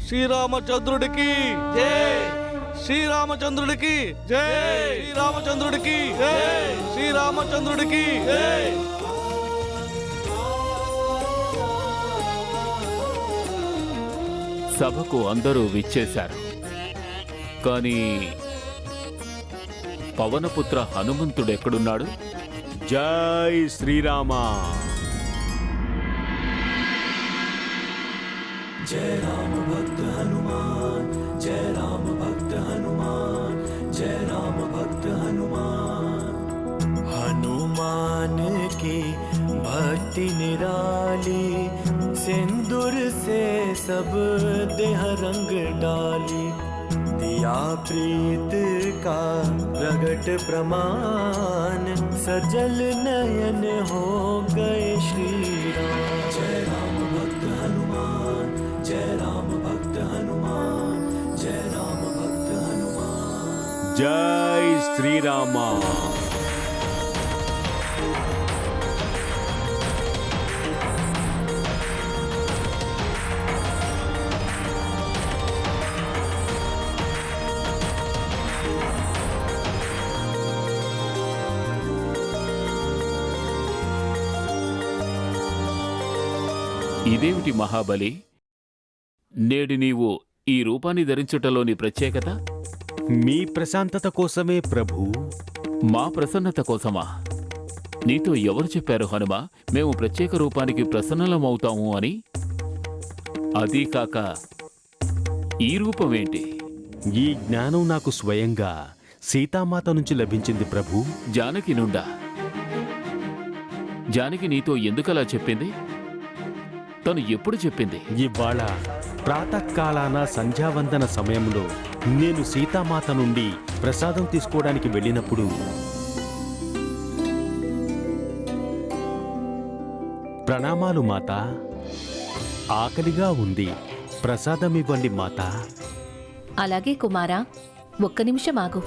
శ్రీరామచంద్రుడికి జై, శ్రీరామచంద్రుడికి జై, శ్రీరామచంద్రుడికి జై, శ్రీరామచంద్రుడికి జై. సభకు అందరూ విచ్చేశారు. కానీ పవనపుత్ర హనుమంతుడెక్కడున్నాడు? జై శ్రీరామ. जय राम भक्त हनुमान, जय राम भक्त हनुमान, जय राम भक्त हनुमान. हनुमान की भक्ति निराली, सिंदूर से सब देह रंग डाली. दिया प्रीत का प्रगट प्रमाण, सजल नयन हो गए श्री राम. जय राम भक्त हनुमान, जय राम भक्त हनुमान, जय राम भक्त हनुमान. జై శ్రీరామ. ఇదేమిటి మహాబలి? నేడు నీవు ఈ రూపాన్ని ధరించుటలోని ప్రత్యేకత? మీ ప్రశాంతత కోసమే ప్రభు. మా ప్రసన్నత కోసమా? నీతో ఎవరు చెప్పారు హనుమ మేము ప్రత్యేక రూపానికి ప్రసన్నలమవుతాము అని? అదీ కాక ఈ రూపమేంటి? ఈ జ్ఞానం నాకు స్వయంగా సీతామాత నుంచి లభించింది ప్రభు. జానకి నుండా? జానకి నీతో ఎందుకలా చెప్పింది? తను ఎప్పుడు చెప్పింది? ఇవాళ ప్రాతకాలాన సంధ్యావందన సమయంలో నేను సీతామాత నుండి ప్రసాదం తీసుకోవడానికి వెళ్ళినప్పుడు ప్రణామాలు మాత, ఆకలిగా ఉంది, ప్రసాదం ఇవ్వండి మాత. అలాగే కుమారా, ఒక్క నిమిషం ఆగు.